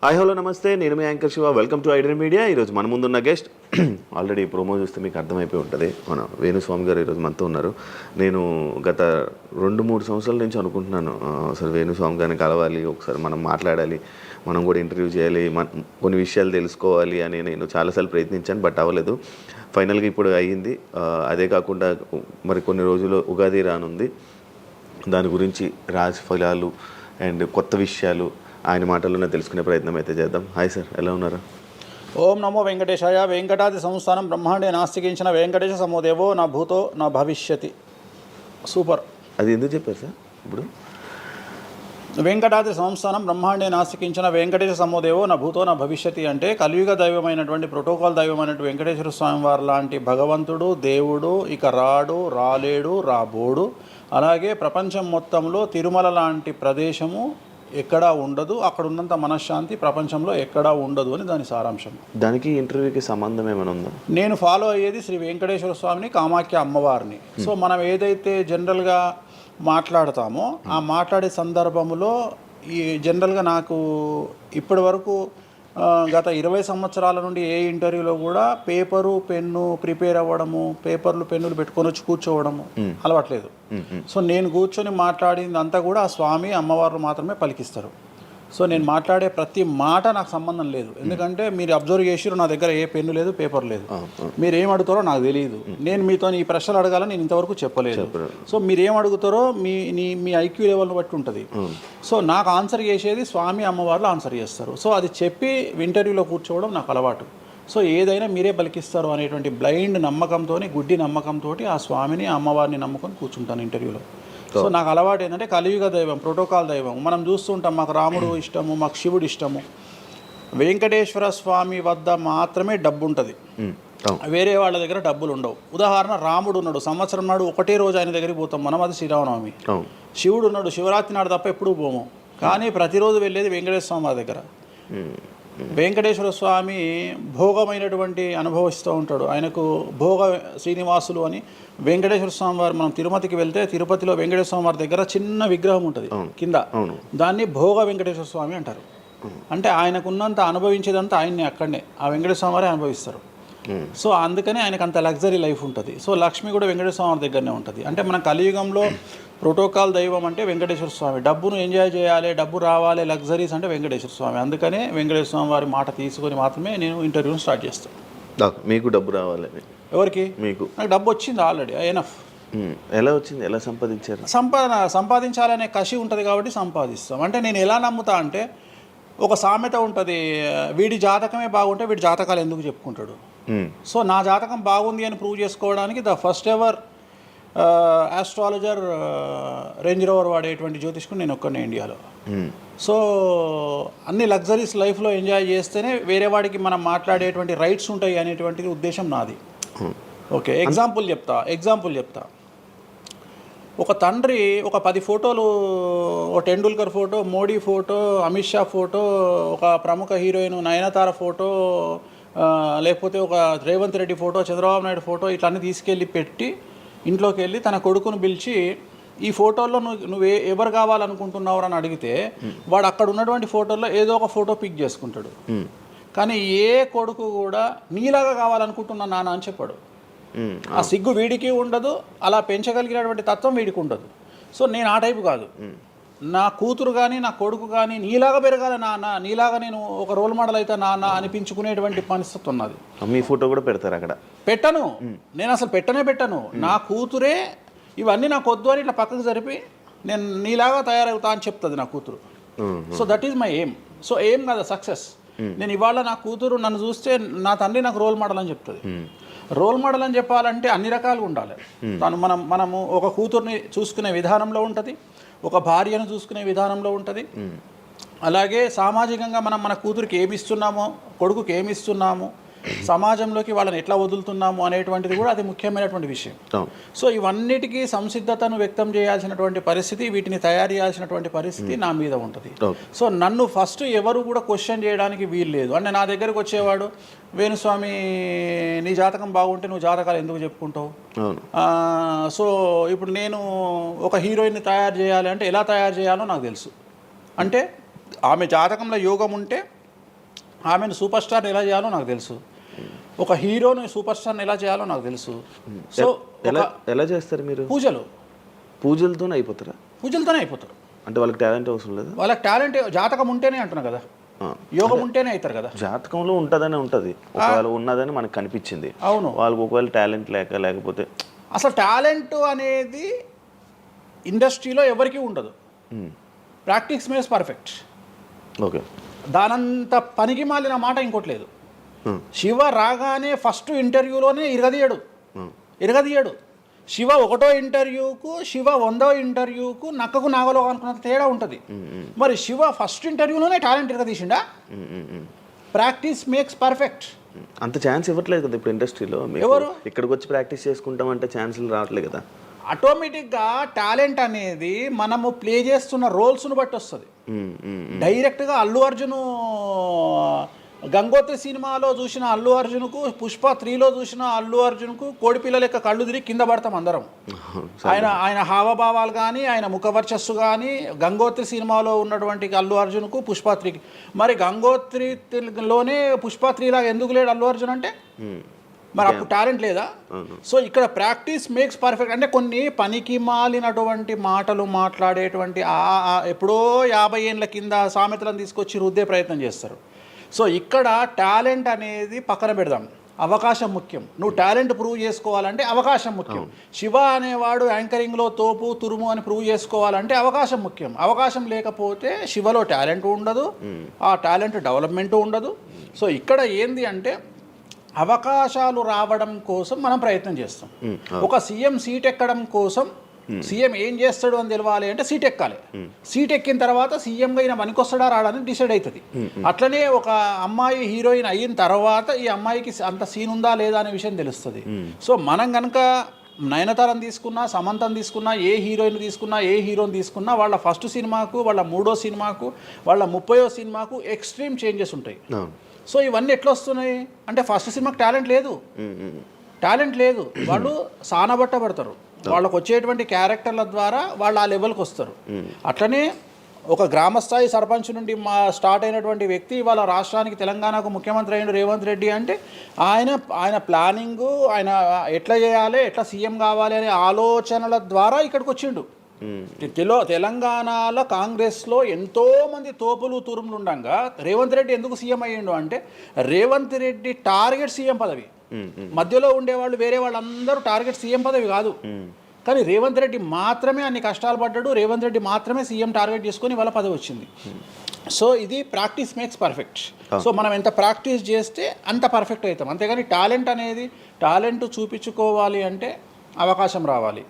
Hi hello నమస్తే, నేను మీ anchor Shiva. Welcome to Aiden media. ఈరోజు మన ముందున్న గెస్ట్ ఆల్రెడీ ప్రోమో చూస్తే మీకు అర్థమైపోయి ఉంటుంది, మన వేణుస్వామి గారు ఈరోజు మనతో ఉన్నారు. నేను గత 2-3 సంవత్సరాల నుంచి అనుకుంటున్నాను అసలు వేణుస్వామి గారిని కలవాలి, ఒకసారి మనం మాట్లాడాలి, మనం కూడా ఇంటర్వ్యూ చేయాలి, కొన్ని విషయాలు తెలుసుకోవాలి అని నేను చాలాసార్లు ప్రయత్నించాను, బట్ అవ్వలేదు. ఫైనల్గా ఇప్పుడు అయ్యింది. అదే కాకుండా మరి కొన్ని రోజులు ఉగాది రానుంది, దాని గురించి రాశి ఫలాలు అండ్ కొత్త విషయాలు ఆయన మాటల్లోనే తెలుసుకునే ప్రయత్నం అయితే చేద్దాం. హాయ్ సార్, ఎలా ఉన్నారు? ఓం నమో వెంకటేశాయ. వెంకటాది సంస్థానం బ్రహ్మాండే నాస్తికించిన వెంకటేశ సమోదేవో నా భూతో నా భవిష్యతి. సూపర్. అది ఎందుకు చెప్పారు సార్? ఇప్పుడు వెంకటాది సంస్థానం బ్రహ్మాండే నాస్తికించిన వెంకటేశ సమోదేవో నా భూతో నా భవిష్యతి అంటే కలియుగ దైవమైనటువంటి ప్రోటోకాల్ దైవమైనటువంటి వెంకటేశ్వర స్వామి వారు లాంటి భగవంతుడు, దేవుడు ఇక రాడు, రాలేడు, రాబోడు. అలాగే ప్రపంచం మొత్తంలో తిరుమల లాంటి ప్రదేశము ఎక్కడా ఉండదు, అక్కడ ఉన్నంత మనశ్శాంతి ప్రపంచంలో ఎక్కడా ఉండదు అని దాని సారాంశం. దానికి ఇంటర్వ్యూకి సంబంధం ఏమైనా ఉందా? నేను ఫాలో అయ్యేది శ్రీ వెంకటేశ్వర స్వామిని, కామాఖ్య అమ్మవారిని. సో మనం ఏదైతే జనరల్గా మాట్లాడతామో ఆ మాట్లాడే సందర్భంలో ఈ జనరల్గా నాకు ఇప్పటి వరకు గత 20 సంవత్సరాల నుండి ఏ ఇంటర్వ్యూలో కూడా పేపరు పెన్ను ప్రిపేర్ అవ్వడము, పేపర్లు పెన్నులు పెట్టుకొని వచ్చి కూర్చోవడము అలవాట్లేదు. సో నేను కూర్చొని మాట్లాడింది అంతా కూడా ఆ స్వామి అమ్మవారు మాత్రమే పలికిస్తారు. సో నేను మాట్లాడే ప్రతి మాట నాకు సంబంధం లేదు, ఎందుకంటే మీరు అబ్జర్వ్ చేసిరు, నా దగ్గర ఏ పెన్ను లేదు, పేపర్ లేదు. మీరు ఏం అడుగుతారో నాకు తెలియదు, నేను మీతో ఈ ప్రశ్నలు అడగాలని నేను ఇంతవరకు చెప్పలేదు. సో మీరు ఏం అడుగుతారో మీ ఐక్యూ లెవెల్ని బట్టి ఉంటుంది. సో నాకు ఆన్సర్ చేసేది స్వామి అమ్మవార్లు ఆన్సర్ చేస్తారు. సో అది చెప్పి ఇంటర్వ్యూలో కూర్చోవడం నాకు అలవాటు. సో ఏదైనా మీరే పలికిస్తారు అనేటువంటి బ్లైండ్ నమ్మకంతో, గుడ్డి నమ్మకంతో ఆ స్వామిని అమ్మవారిని నమ్ముకొని కూర్చుంటాను ఇంటర్వ్యూలో. సో నాకు అలవాటు ఏంటంటే కలియుగ దైవం, ప్రోటోకాల్ దైవం మనం చూస్తుంటాం. మాకు రాముడు ఇష్టము, మాకు శివుడు ఇష్టము. వెంకటేశ్వర స్వామి వద్ద మాత్రమే డబ్బు ఉంటుంది, వేరే వాళ్ళ దగ్గర డబ్బులు ఉండవు. ఉదాహరణ, రాముడు ఉన్నాడు, సంవత్సరం నాడు ఒకటే రోజు ఆయన దగ్గరికి పోతాం మనం, అది శ్రీరామనవమి. శివుడు ఉన్నాడు, శివరాత్రి నాడు తప్ప ఎప్పుడూ పోము, కానీ ప్రతిరోజు వెళ్ళేది వెంకటేశ్వర స్వామి వారి దగ్గర. వెంకటేశ్వర స్వామి భోగమైనటువంటి అనుభవిస్తూ ఉంటాడు. ఆయనకు భోగ శ్రీనివాసులు అని వెంకటేశ్వర స్వామి వారు, మనం తిరుపతికి వెళ్తే తిరుపతిలో వెంకటేశ్వర స్వామి వారి దగ్గర చిన్న విగ్రహం ఉంటుంది కింద, దాన్ని భోగ వెంకటేశ్వర స్వామి అంటారు. అంటే ఆయనకున్నంత అనుభవించేదంతా ఆయన్ని అక్కడనే ఆ వెంకటేశ్వర స్వామి వారే అనుభవిస్తారు. సో అందుకనే ఆయనకు అంత లగ్జరీ లైఫ్ ఉంటుంది. సో లక్ష్మి కూడా వెంకటేశ్వర స్వామి దగ్గరనే ఉంటుంది. అంటే మన కలియుగంలో ప్రోటోకాల్ దైవం అంటే వెంకటేశ్వర స్వామి. డబ్బును ఎంజాయ్ చేయాలి, డబ్బు రావాలి, లగ్జరీస్ అంటే వెంకటేశ్వర స్వామి. అందుకనే వెంకటేశ్వర స్వామి వారి మాట తీసుకొని మాత్రమే నేను ఇంటర్వ్యూని స్టార్ట్ చేస్తాను. మీకు డబ్బు రావాలి? ఎవరికి? మీకు. నాకు డబ్బు వచ్చింది ఆల్రెడీ, ఎనఫ్. ఎలా వచ్చింది? ఎలా సంపాదించారు? సంపాదించాలనే కసి ఉంటుంది కాబట్టి సంపాదిస్తాం. అంటే నేను ఎలా నమ్ముతా అంటే, ఒక సామెత ఉంటుంది, వీడి జాతకమే బాగుంటే వీడి జాతకాలు ఎందుకు చెప్పుకుంటాడు. సో నా జాతకం బాగుంది అని ప్రూవ్ చేసుకోవడానికి the first ever astrologer range rover వాడేటువంటి జ్యోతిష్కుడు నేను ఒక్కనే ఇండియాలో. సో అన్ని లగ్జరీస్ లైఫ్లో ఎంజాయ్ చేస్తేనే వేరే వాడికి మనం మాట్లాడేటువంటి రైట్స్ ఉంటాయి అనేటువంటిది ఉద్దేశం నాది. ఓకే, ఎగ్జాంపుల్ చెప్తా. ఒక తండ్రి ఒక 10 ఫోటోలు, ఒక Tendulkar photo, Modi photo, Amit Shah photo, ఒక ప్రముఖ హీరోయిన్ నయనతార ఫోటో, లేకపోతే ఒక రేవంత్ రెడ్డి ఫోటో, చంద్రబాబు నాయుడు ఫోటో, ఇట్లన్నీ తీసుకెళ్ళి పెట్టి ఇంట్లోకి వెళ్ళి తన కొడుకును పిలిచి, ఈ ఫోటోల్లో నువ్వు ఎవరు కావాలనుకుంటున్నావు అని అడిగితే వాడు అక్కడ ఉన్నటువంటి ఫోటోల్లో ఏదో ఒక ఫోటో పిక్ చేసుకుంటాడు. కానీ ఏ కొడుకు కూడా నీలాగా కావాలనుకుంటున్నా నాన్న అని చెప్పాడు. ఆ సిగ్గు వీడికి ఉండదు, అలా పెంచగలిగినటువంటి తత్వం వీడికి ఉండదు. సో నేను ఆ టైపు కాదు. నా కూతురు కానీ నా కొడుకు కానీ నీలాగా పెరగాలి నాన్న, నీలాగా నేను ఒక రోల్ మోడల్ అయితే నాన్న అనిపించుకునేటువంటి పరిస్థితి ఉన్నది. మీ ఫోటో కూడా పెడతారు అక్కడ? పెట్టను, నేను అసలు పెట్టను. నా కూతురే ఇవన్నీ నాకు వద్దు అని ఇట్లా పక్కకు జరిపి నేను నీలాగా తయారవుతా అని చెప్తుంది నా కూతురు. So that is my aim. So aim కదా సక్సెస్. నేను ఇవాళ నా కూతురు నన్ను చూస్తే నా తండ్రి నాకు రోల్ మోడల్ అని చెప్తుంది. రోల్ మోడల్ అని చెప్పాలంటే అన్ని రకాలుగా ఉండాలి. మనము ఒక కూతుర్ని చూసుకునే విధానంలో ఉంటుంది, ఒక భార్యను చూసుకునే విధానంలో ఉంటుంది. అలాగే సామాజికంగా మనం మన కూతురికి ఏమి ఇస్తున్నామో, కొడుకుకి ఏమి ఇస్తున్నాము, సమాజంలోకి వాళ్ళని ఎట్లా వదులుతున్నాము అనేటువంటిది కూడా అది ముఖ్యమైనటువంటి విషయం. సో ఇవన్నిటికీ సంసిద్ధతను వ్యక్తం చేయాల్సినటువంటి పరిస్థితి, వీటిని తయారు చేయాల్సినటువంటి పరిస్థితి నా మీద ఉంటుంది. సో నన్ను ఫస్ట్ ఎవరు కూడా క్వశ్చన్ చేయడానికి వీలు లేదు. అంటే నా దగ్గరకు వచ్చేవాడు, వేణుస్వామి నీ జాతకం బాగుంటే నువ్వు జాతకాలు ఎందుకు చెప్పుకుంటావు? సో ఇప్పుడు నేను ఒక హీరోయిన్ని తయారు చేయాలి అంటే ఎలా తయారు చేయాలో నాకు తెలుసు. అంటే ఆమె జాతకంలో యోగం ఉంటే ఆమెను సూపర్ స్టార్ని ఎలా చేయాలో నాకు తెలుసు, ఒక హీరోని సూపర్ స్టార్ని ఎలా చేయాలో నాకు తెలుసు. సో ఎలా చేస్తారు మీరు? పూజలతోనే అయిపోతారా? పూజలతోనే అయిపోతారు. అంటే వాళ్ళకి టాలెంట్ అవసరం లేదు? వాళ్ళకి టాలెంట్ జాతకం ఉంటేనే అంటున్నా కదా, యోగం ఉంటేనే అవుతారు కదా. జాతకంలో ఉంటుందని ఉంటుంది, ఒకవేళ ఉన్నదని మనకు కనిపించింది. అవును, వాళ్ళకి ఒకవేళ టాలెంట్ లేకపోతే అసలు టాలెంట్ అనేది ఇండస్ట్రీలో ఎవరికీ ఉండదు. Practice makes perfect. ఓకే, దానంత పనికి మాలిన మాట ఇంకోటి లేదు. శివ రాగానే ఫస్ట్ ఇంటర్వ్యూలోనే ఇరగదీయడు. శివ 1వ ఇంటర్వ్యూకు, శివ 100వ ఇంటర్వ్యూకు నక్కకు నాగలో అనుకున్నంత తేడా ఉంటుంది. మరి శివ ఫస్ట్ ఇంటర్వ్యూలోనే టాలెంట్ ఇరగదీసిండా? Practice makes perfect. అంత ఛాన్స్ ఇవ్వట్లేదు కదా ఇప్పుడు ఇండస్ట్రీలో. ఎవరు ఇక్కడికి వచ్చి ప్రాక్టీస్ చేసుకుంటామంటే ఛాన్సులు రావట్లేదు కదా. ఆటోమేటిక్గా టాలెంట్ అనేది మనము ప్లే చేస్తున్న రోల్స్ను బట్టి వస్తుంది. డైరెక్ట్గా అల్లు అర్జున్ గంగోత్రి సినిమాలో చూసిన అల్లు అర్జున్కు, పుష్ప 3లో చూసిన అల్లు అర్జున్కు కోడిపిల్ల లెక్క కళ్ళు తిరిగి కింద పడతాం అందరం. ఆయన హావభావాలు కానీ, ఆయన ముఖవర్చస్సు కానీ, గంగోత్రి సినిమాలో ఉన్నటువంటి అల్లు అర్జున్కు, పుష్ప 3కి. మరి గంగోత్రిలోనే పుష్ప 3 లాగా ఎందుకు లేడు అల్లు అర్జున్ అంటే? మరి అప్పుడు టాలెంట్ లేదా? సో ఇక్కడ ప్రాక్టీస్ మేక్స్ పర్ఫెక్ట్. అంటే కొన్ని పనికి మాలినటువంటి మాటలు మాట్లాడేటువంటి ఎప్పుడో 50 ఏళ్ళ కింద సామెతలను తీసుకొచ్చి రుద్దే ప్రయత్నం చేస్తారు. సో ఇక్కడ టాలెంట్ అనేది పక్కన పెడదాం, అవకాశం ముఖ్యం. నువ్వు టాలెంట్ ప్రూవ్ చేసుకోవాలంటే అవకాశం ముఖ్యం. శివ అనేవాడు యాంకరింగ్లో తోపు తురుము అని ప్రూవ్ చేసుకోవాలంటే అవకాశం ముఖ్యం. అవకాశం లేకపోతే శివలో టాలెంట్ ఉండదు, ఆ టాలెంట్ డెవలప్మెంట్ ఉండదు. సో ఇక్కడ ఏంది అంటే అవకాశాలు రావడం కోసం మనం ప్రయత్నం చేస్తాం. ఒక సీఎం సీట్ ఎక్కడం కోసం సీఎం ఏం చేస్తాడు అని తెలవాలి అంటే సీట్ ఎక్కాలి. సీట్ ఎక్కిన తర్వాత సీఎంగా ఈయన పనికొస్తాడా రాడని డిసైడ్ అవుతుంది. అట్లనే ఒక అమ్మాయి హీరోయిన్ అయిన తర్వాత ఈ అమ్మాయికి అంత సీన్ ఉందా లేదా అనే విషయం తెలుస్తుంది. సో మనం కనుక నయనతారని తీసుకున్నా, సమంతని తీసుకున్నా, ఏ హీరోయిన్ తీసుకున్నా, ఏ హీరోని తీసుకున్నా, వాళ్ళ ఫస్ట్ సినిమాకు, వాళ్ళ 3వ సినిమాకు, వాళ్ళ 30వ సినిమాకు ఎక్స్ట్రీమ్ చేంజెస్ ఉంటాయి. సో ఇవన్నీ ఎట్లా వస్తున్నాయి అంటే ఫస్ట్ సినిమాకి టాలెంట్ లేదు, వాళ్ళు సానబట్టబడతారు. వాళ్ళకు వచ్చేటువంటి క్యారెక్టర్ల ద్వారా వాళ్ళు ఆ లెవెల్కి వస్తారు. అట్లనే ఒక గ్రామస్థాయి సర్పంచ్ నుండి స్టార్ట్ అయినటువంటి వ్యక్తి వాళ్ళ రాష్ట్రానికి, తెలంగాణకు ముఖ్యమంత్రి అయిన రేవంత్ రెడ్డి అంటే ఆయన ప్లానింగు, ఆయన ఎట్లా చేయాలి, ఎట్లా సీఎం కావాలి అనే ఆలోచనల ద్వారా ఇక్కడికి వచ్చిండు. తెలంగాణలో కాంగ్రెస్లో ఎంతోమంది తోపులు తురుములు ఉండగా రేవంత్ రెడ్డి ఎందుకు సీఎం అయ్యిండు అంటే రేవంత్ రెడ్డి టార్గెట్ సీఎం పదవి. మధ్యలో ఉండేవాళ్ళు వేరే వాళ్ళందరూ టార్గెట్ సీఎం పదవి కాదు. కానీ రేవంత్ రెడ్డి మాత్రమే అన్ని కష్టాలు పడ్డాడు, రేవంత్ రెడ్డి మాత్రమే సీఎం టార్గెట్ చేసుకొని వాళ్ళ పదవి వచ్చింది. సో ఇది ప్రాక్టీస్ మేక్స్ పర్ఫెక్ట్. సో మనం ఎంత ప్రాక్టీస్ చేస్తే అంత పర్ఫెక్ట్ అవుతాం. అంతేగాని టాలెంట్ చూపించుకోవాలి అంటే అవకాశం రావాలి,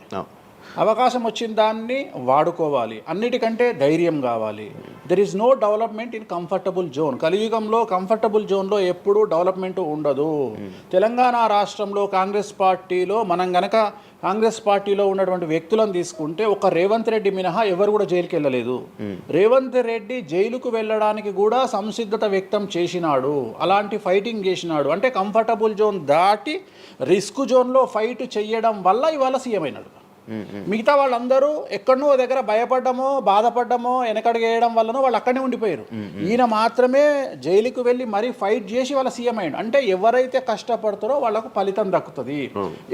అవకాశం వచ్చిన దాన్ని వాడుకోవాలి. అన్నిటికంటే ధైర్యం కావాలి. There is no development in comfortable zone. కలియుగంలో కంఫర్టబుల్ జోన్లో ఎప్పుడూ డెవలప్మెంట్ ఉండదు. తెలంగాణ రాష్ట్రంలో కాంగ్రెస్ పార్టీలో మనం గనక కాంగ్రెస్ పార్టీలో ఉన్నటువంటి వ్యక్తులను తీసుకుంటే ఒక రేవంత్ రెడ్డి మినహా ఎవరు కూడా జైలుకి వెళ్ళలేదు. రేవంత్ రెడ్డి జైలుకు వెళ్ళడానికి కూడా సంసిద్ధత వ్యక్తం చేసినాడు, అలాంటి ఫైటింగ్ చేసినాడు. అంటే కంఫర్టబుల్ జోన్ దాటి రిస్క్ జోన్లో ఫైట్ చేయడం వల్ల ఇవాళ సీఎం అయినాడు. మిగతా వాళ్ళందరూ ఎక్కడనో దగ్గర భయపడ్డమో, బాధపడ్డమో, వెనకడుగు వేయడం వల్లనో వాళ్ళు అక్కడనే ఉండిపోయారు. ఈయన మాత్రమే జైలుకు వెళ్ళి మరీ ఫైట్ చేసి వాళ్ళ సీఎం అయ్యాడు. అంటే ఎవరైతే కష్టపడతారో వాళ్ళకు ఫలితం దక్కుతుంది,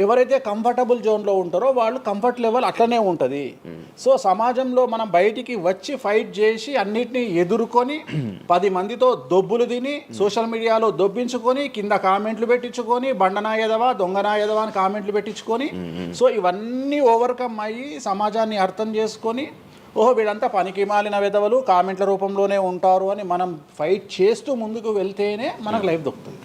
ఎవరైతే కంఫర్టబుల్ జోన్లో ఉంటారో వాళ్ళు కంఫర్ట్ లెవెల్ అట్లనే ఉంటుంది. సో సమాజంలో మనం బయటికి వచ్చి ఫైట్ చేసి అన్నిటినీ ఎదుర్కొని 10 మందితో దొబ్బులు తిని సోషల్ మీడియాలో దొబ్బించుకొని కింద కామెంట్లు పెట్టించుకొని బండనాయదవా దొంగనాయదవా అని కామెంట్లు పెట్టించుకొని సో ఇవన్నీ ఓవర్కమ్ అయ్యి సమాజాన్ని అర్థం చేసుకొని వీళ్ళంతా పనికి మాలిన వెధవలు కామెంట్ల రూపంలోనే ఉంటారు అని మనం ఫైట్ చేస్తూ ముందుకు వెళ్తేనే మనకు లైఫ్ దొరుకుతుంది.